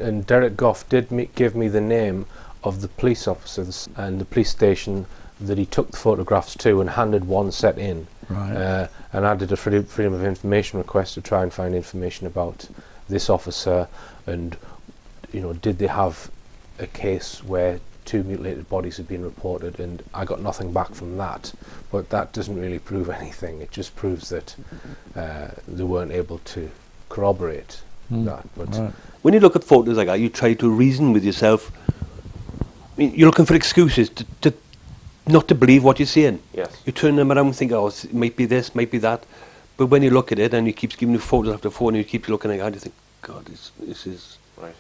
And Derek Goff did give me the name of the police officers and the police station that he took the photographs to and handed one set in. Right. And I did a freedom of information request to try and find information about this officer and, you know, did they have a case where 2 mutilated bodies had been reported, and I got nothing back from that. But that doesn't really prove anything. It just proves that they weren't able to corroborate that. But Right. When you look at photos like that, you try to reason with yourself. I mean, you're looking for excuses to not to believe what you're seeing. yes, You turn them around and think, oh, it might be this, might be that. But when you look at it and you keep giving you photos after photo and you keep looking at it, you think, God, this is... right.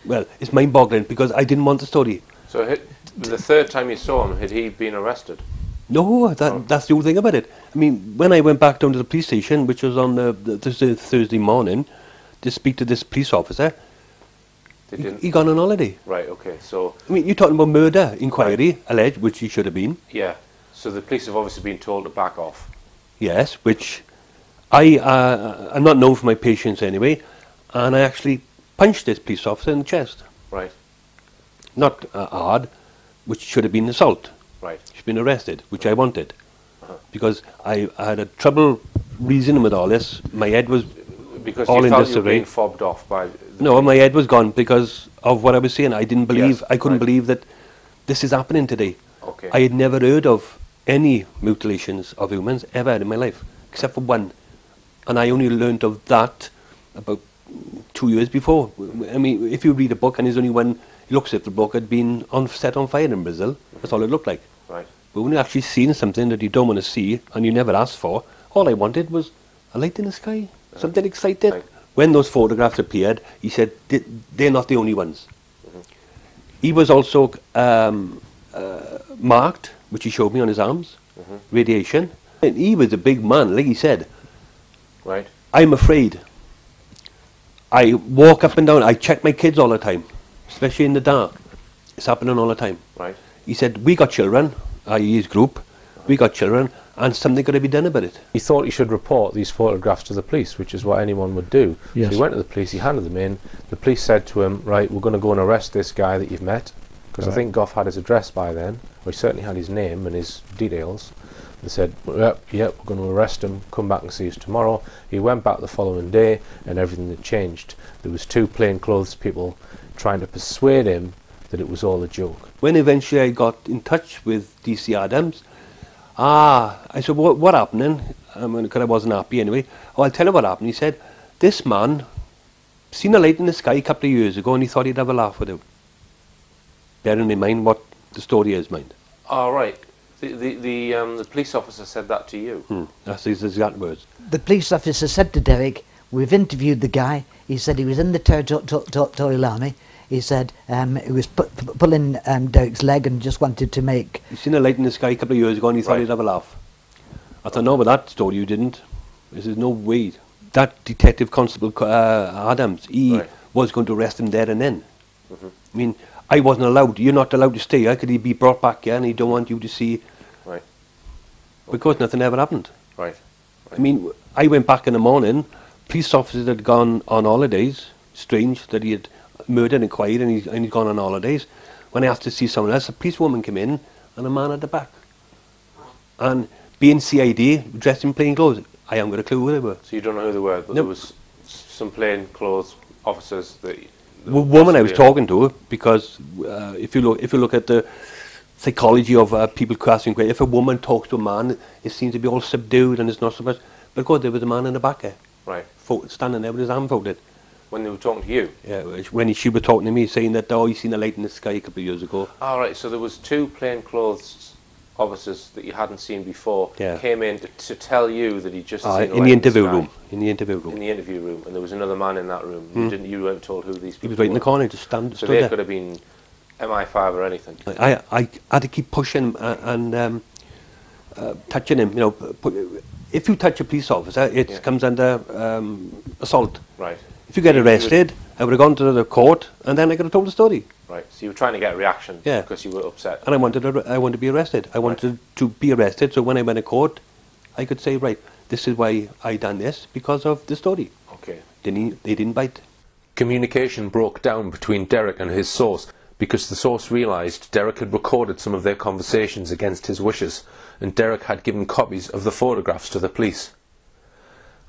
Well, it's mind-boggling because I didn't want the story. So the third time you saw him, had he been arrested? No, that's the whole thing about it. I mean, when I went back down to the police station, which was on the Thursday morning, to speak to this police officer, They didn't. he gone on holiday. Right. Okay. So I mean, you're talking about murder inquiry, alleged, which he should have been. yeah. So the police have obviously been told to back off. Yes, which I'm not known for my patience anyway, and I actually punched this police officer in the chest. Right. Not hard, which should have been assault. Right. She's been arrested, which I wanted, because I had a trouble reasoning with all this. My head was Because all you in felt you were disarray. being fobbed off by. No, my head was gone because of what I was saying. I didn't believe, Yes, I couldn't right. believe that this is happening today. Okay. I had never heard of any mutilations of humans ever in my life, except for one. And I only learned of that about 2 years before. I mean, if you read a book and there's only one, it looks as if the book had been set on fire in Brazil. That's all it looked like. Right. But when you actually seen something that you don't want to see and you never asked for, all I wanted was a light in the sky, something exciting. Right. When those photographs appeared, he said, they're not the only ones. He was also marked, which he showed me on his arms, radiation. And he was a big man, like he said. Right. I'm afraid. I walk up and down, I check my kids all the time, especially in the dark. It's happening all the time. Right. He said, we got children, i.e. his group, we got children, and something got to be done about it. He thought he should report these photographs to the police, which is what anyone would do. Yes. So he went to the police, he handed them in. The police said to him, right, we're going to go and arrest this guy that you've met. Because I Right. think Goff had his address by then, or he certainly had his name and his details. They said, yep, we're going to arrest him, come back and see us tomorrow. He went back the following day and everything had changed. There was 2 plainclothes people trying to persuade him that it was all a joke. When eventually I got in touch with DC Adams, I said, what happened then? Because I wasn't happy anyway. Oh, I'll tell you what happened. He said, this man seen a light in the sky a couple of years ago and he thought he'd have a laugh with it. Bearing in mind what the story is, mind. Oh, right. The police officer said that to you? That's his exact words. The police officer said to Derek, we've interviewed the guy. He said he was in the territorial army. He said he was pulling Derek's leg and just wanted to make... He seen a light in the sky a couple of years ago and he thought Right. he'd have a laugh. I thought, no, but that story you didn't. There's no way. That Detective Constable Adams, he Right. was going to arrest him there and then. I mean, I wasn't allowed. You're not allowed to stay here. Could he be brought back here and he don't want you to see... Right. Because nothing ever happened. Right. I mean, I went back in the morning, police officers had gone on holidays. Strange that he had murdered and quiet and he'd gone on holidays. When I asked to see someone else, a policewoman came in and a man at the back. And being CID, dressed in plain clothes, I haven't got a clue who they were. So you don't know who they were, but No. there was some plainclothes officers that... Woman I was talking to, because if you look at the psychology of people crossing, if a woman talks to a man, it seems to be all subdued and it's not so much. But of course, there was a man in the back there, Right. standing there with his arm folded. When they were talking to you? Yeah, when she was talking to me, saying that, oh, you seen a light in the sky a couple of years ago. All right, so there was 2 plainclothes officers that you hadn't seen before Yeah. came in to tell you that he'd just seen a In light the interview sky. room. In the interview room. In the interview room, and there was another man in that room. You weren't told who these He people was right in the were. corner, just So stood they there. could have been MI5 or anything. I had to keep pushing and touching him. You know, if you touch a police officer, it Yeah. comes under assault. Right. If you get You would- arrested, I would have gone to the court, and then I could have told the story. Right. So you were trying to get a reaction Yeah. because you were upset. And I wanted to be arrested. I wanted to be arrested, so when I went to court, I could say, right, this is why I done this, because of the story. Okay. They didn't bite. Communication broke down between Derek and his source because the source realised Derek had recorded some of their conversations against his wishes, and Derek had given copies of the photographs to the police.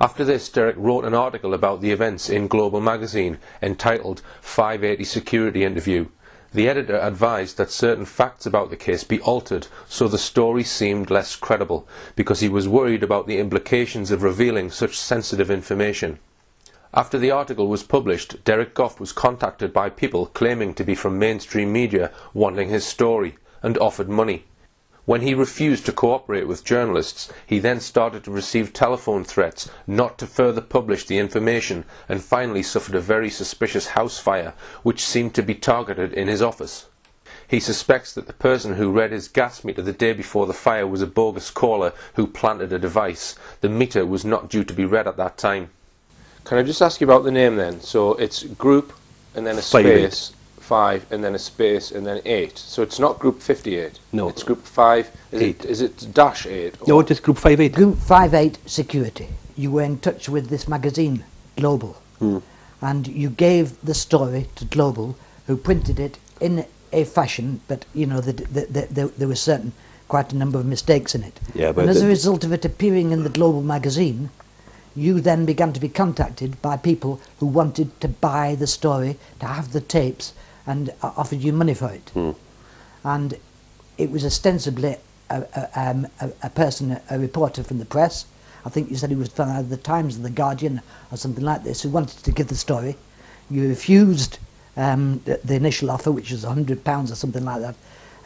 After this, Derek wrote an article about the events in Global magazine entitled 580 Security Interview. The editor advised that certain facts about the case be altered so the story seemed less credible, because he was worried about the implications of revealing such sensitive information. After the article was published, Derek Goff was contacted by people claiming to be from mainstream media wanting his story, and offered money. When he refused to cooperate with journalists, he then started to receive telephone threats not to further publish the information, and finally suffered a very suspicious house fire, which seemed to be targeted in his office. He suspects that the person who read his gas meter the day before the fire was a bogus caller who planted a device. The meter was not due to be read at that time. Can I just ask you about the name then? So it's group and then a space 5 and then a space and then 8. So it's not group 58. No. It's group 5. Eight. Is it dash 8? No, it is group 58. Group 58 Security. You were in touch with this magazine, Global, and you gave the story to Global, who printed it in a fashion, but you know there were quite a number of mistakes in it. Yeah, but and as a result of it appearing in the Global magazine, you then began to be contacted by people who wanted to buy the story, to have the tapes, and offered you money for it. And it was ostensibly a person, a reporter from the press. I think you said he was from either the Times or the Guardian or something like this, who wanted to give the story. You refused the initial offer, which was £100 or something like that.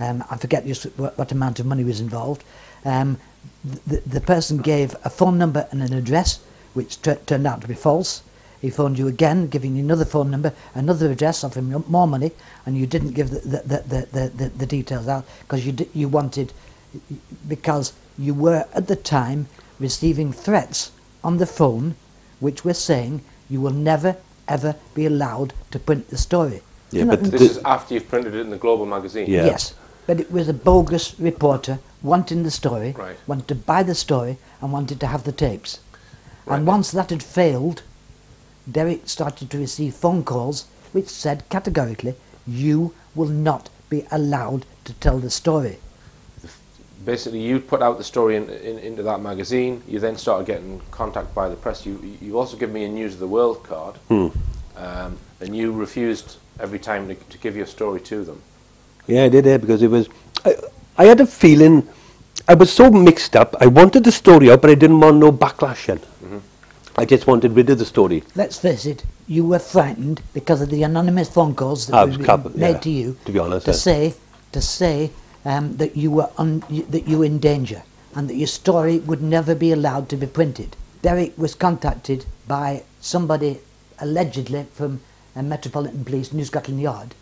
I forget just what amount of money was involved. The person gave a phone number and an address, which turned out to be false. He phoned you again, giving you another phone number, another address, offering you more money, and you didn't give the details out because you wanted, because you were at the time receiving threats on the phone, which were saying you will never ever be allowed to print the story. Yeah, but This is after you've printed it in the Global magazine. Yeah. Yes, but it was a bogus reporter wanting the story, Right. wanted to buy the story, and wanted to have the tapes. Right. And once that had failed, Derek started to receive phone calls which said categorically, you will not be allowed to tell the story. Basically, you put out the story into that magazine. You then started getting contact by the press. You also give me a News of the World card, and you refused every time to give your story to them. Yeah, I did, because it was... I had a feeling... I was so mixed up. I wanted the story out, but I didn't want no backlash in. I just wanted rid of the story. Let's face it, you were frightened because of the anonymous phone calls that were made to you, to be honest, to say that you were in danger and that your story would never be allowed to be printed. Derek was contacted by somebody allegedly from Metropolitan Police, New Scotland Yard,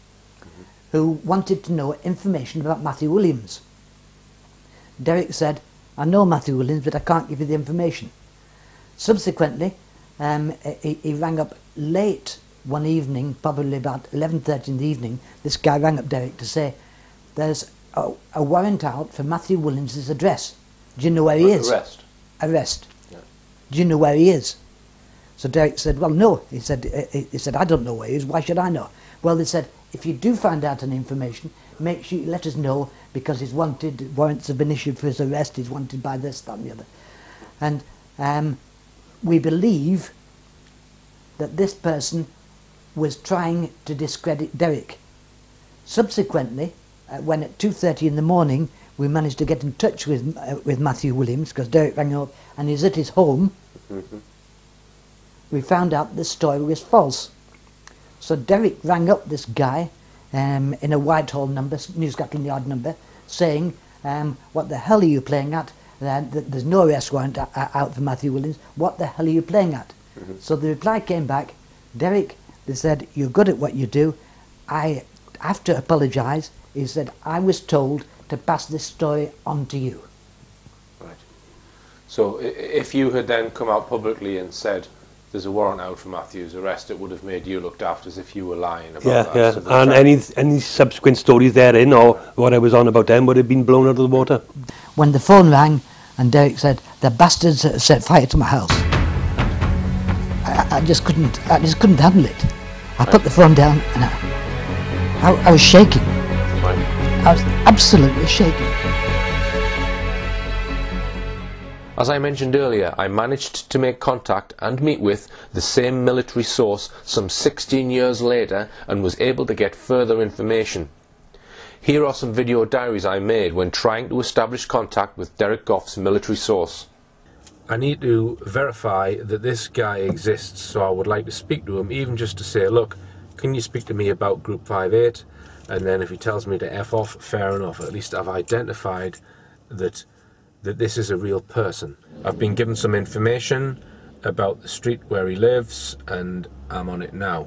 who wanted to know information about Matthew Williams. Derek said, I know Matthew Williams, but I can't give you the information. Subsequently, he rang up late one evening, probably about 11:30 in the evening. This guy rang up Derek to say, there's a warrant out for Matthew Williams' address. Do you know where he is? Arrest. Yeah. Do you know where he is? So Derek said, well, no. He said, I don't know where he is. Why should I know? Well, they said, if you do find out any information, make sure you let us know, because he's wanted, warrants have been issued for his arrest, he's wanted by this, that and the other. And we believe that this person was trying to discredit Derek. Subsequently, when at 2:30 in the morning we managed to get in touch with Matthew Williams, because Derek rang up and he's at his home, we found out the story was false. So Derek rang up this guy in a Whitehall number, New Scotland Yard number, saying, what the hell are you playing at? There's no arrest warrant out for Matthew Williams. What the hell are you playing at? So the reply came back, Derek, they said, you're good at what you do. I have to apologise. He said, I was told to pass this story on to you. Right. So if you had then come out publicly and said there's a warrant out for Matthew's arrest, it would have made you looked after as if you were lying about that. Yeah, So and any subsequent stories therein, or what I was on about them, would have been blown out of the water. When the phone rang and Derek said, the bastards set fire to my house, I just couldn't handle it. I put the phone down and I was shaking. Right. I was absolutely shaking. As I mentioned earlier, I managed to make contact and meet with the same military source some 16 years later and was able to get further information. Here are some video diaries I made when trying to establish contact with Derek Goff's military source. I need to verify that this guy exists, so I would like to speak to him, even just to say, look, can you speak to me about Group 58? And then if he tells me to F off, fair enough. At least I've identified that this is a real person. I've been given some information about the street where he lives, and I'm on it now.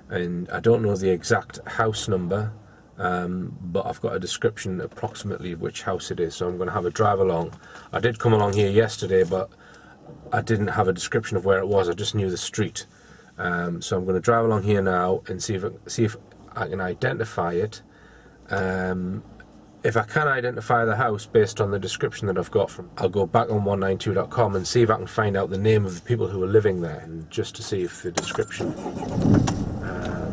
And I don't know the exact house number, but I've got a description approximately of which house it is, so I'm going to have a drive along. I did come along here yesterday, but I didn't have a description of where it was. I just knew the street. So I'm going to drive along here now and see if I can identify it. If I can identify the house based on the description that I've got from, I'll go back on 192.com and see if I can find out the name of the people who are living there, and just to see if the description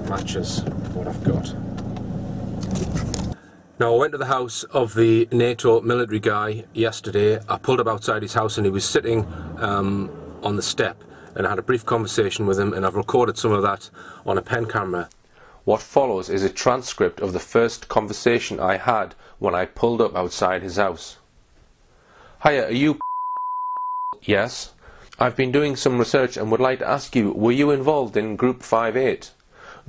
matches what I've got. Now, I went to the house of the NATO military guy yesterday. I pulled up outside his house and he was sitting on the step, and I had a brief conversation with him, and I've recorded some of that on a pen camera. What follows is a transcript of the first conversation I had when I pulled up outside his house. Hiya, are you? Yes. I've been doing some research and would like to ask you, were you involved in Group 58?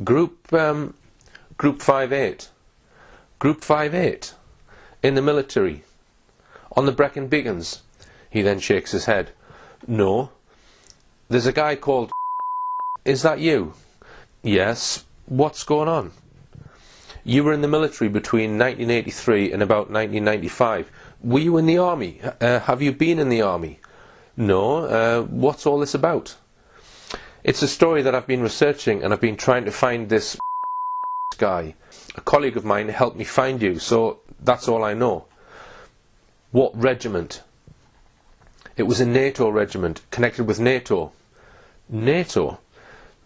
Group 58? Group 58? In the military? On the Brecon Beacons? He then shakes his head. No. There's a guy called... Is that you? Yes. What's going on? You were in the military between 1983 and about 1995. Were you in the army? Have you been in the army? No. What's all this about? It's a story that I've been researching, and I've been trying to find this guy. A colleague of mine helped me find you, so that's all I know. What regiment? It was a NATO regiment, connected with NATO. NATO?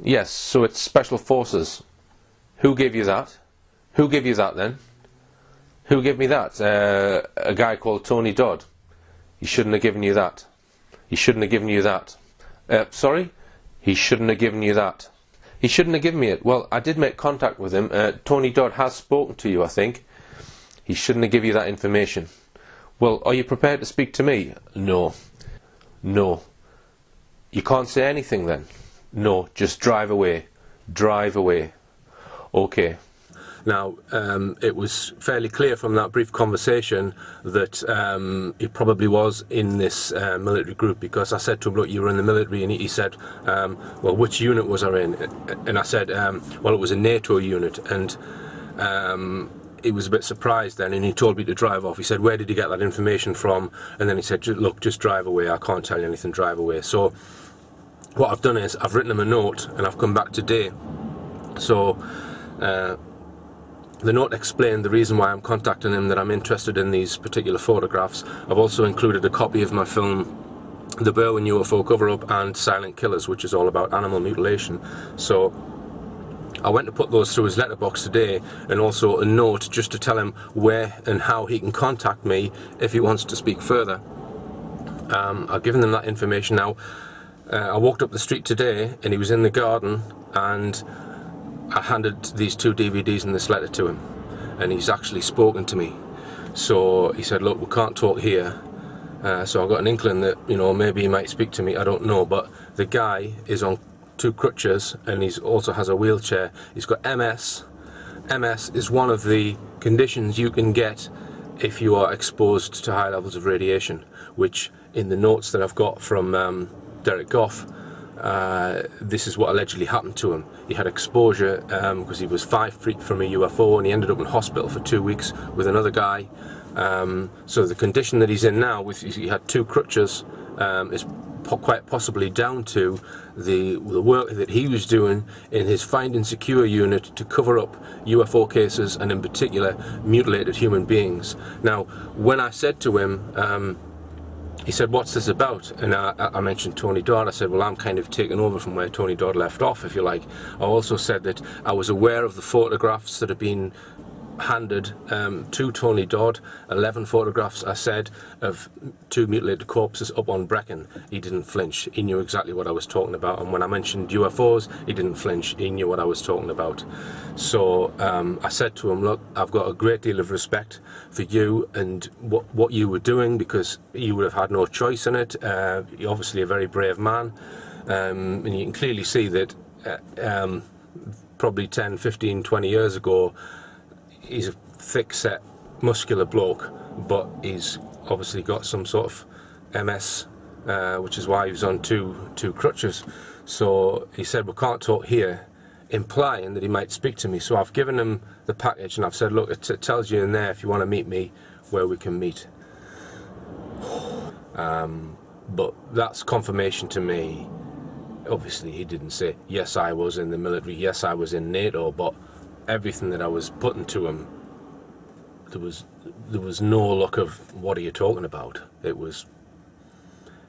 Yes, so it's Special Forces. Who gave you that? Who gave you that then? Who gave me that? A guy called Tony Dodd. He shouldn't have given you that. He shouldn't have given you that. Sorry? He shouldn't have given you that. He shouldn't have given me it. Well, I did make contact with him. Tony Dodd has spoken to you, I think. He shouldn't have given you that information. Well, are you prepared to speak to me? No. No. You can't say anything then? No, just drive away. Drive away. Okay. Now, it was fairly clear from that brief conversation that he probably was in this military group, because I said to him, look, you were in the military, and he said, well, which unit was I in? And I said, well, it was a NATO unit, and he was a bit surprised then, and he told me to drive off. He said, where did you get that information from? And then he said, look, just drive away, I can't tell you anything, drive away. So what I've done is I've written him a note, and I've come back today. So the note explained the reason why I'm contacting him, that I'm interested in these particular photographs. I've also included a copy of my film The Berwyn UFO Cover-Up and Silent Killers, which is all about animal mutilation. So I went to put those through his letterbox today, and also a note just to tell him where and how he can contact me if he wants to speak further. I've given them that information now. I walked up the street today and he was in the garden, and I handed these 2 DVDs and this letter to him, and he's actually spoken to me. So he said, look, we can't talk here. So I got an inkling that, you know, maybe he might speak to me, I don't know, but the guy is on 2 crutches, and he also has a wheelchair. He's got MS. MS is one of the conditions you can get if you are exposed to high levels of radiation, which in the notes that I've got from Derek Goff, this is what allegedly happened to him. He had exposure because he was 5 feet from a UFO, and he ended up in hospital for 2 weeks with another guy. So the condition that he's in now, he had 2 crutches, is quite possibly down to the work that he was doing in his Find and Secure unit to cover up UFO cases, and in particular mutilated human beings. Now, when I said to him, he said, what's this about? And I mentioned Tony Dodd. I said, well, I'm kind of taking over from where Tony Dodd left off, if you like. I also said that I was aware of the photographs that had been handed to Tony Dodd. 11 photographs, I said, of 2 mutilated corpses up on Brecon. He didn't flinch. He knew exactly what I was talking about. And when I mentioned UFOs, he didn't flinch. He knew what I was talking about. So I said to him, look, I've got a great deal of respect for you and what you were doing, because you would have had no choice in it. You're obviously a very brave man. And you can clearly see that probably 10, 15, 20 years ago, he's a thick-set, muscular bloke, but he's obviously got some sort of MS, which is why he was on two crutches. So he said, we can't talk here, implying that he might speak to me. So I've given him the package and I've said, look, it tells you in there if you want to meet me, where we can meet. But that's confirmation to me. Obviously he didn't say, yes, I was in the military, yes, I was in NATO, but everything that I was putting to him, there was no look of, what are you talking about? It was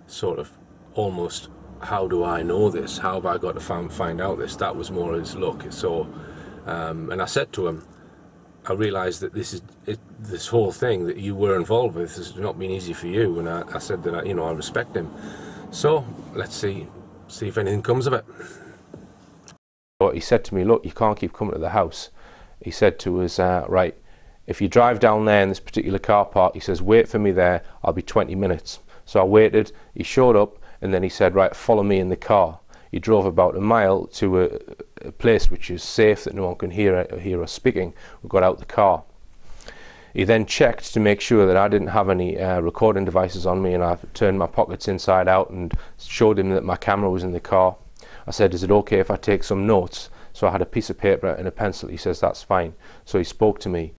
sort of almost, how do I know this? How have I got to find out this? That was more his look. So, and I said to him, I realised that this whole thing that you were involved with has not been easy for you, and I said that I respect him. So let's see if anything comes of it. But he said to me, look, you can't keep coming to the house. He said to us, right, if you drive down there in this particular car park, he says, wait for me there, I'll be 20 minutes. So I waited, he showed up, and then he said, right, follow me in the car. He drove about a mile to a place which is safe, that no one can hear us speaking. We got out the car. He then checked to make sure that I didn't have any recording devices on me, and I turned my pockets inside out and showed him that my camera was in the car. I said, is it okay if I take some notes? So I had a piece of paper and a pencil. He says, that's fine. So he spoke to me,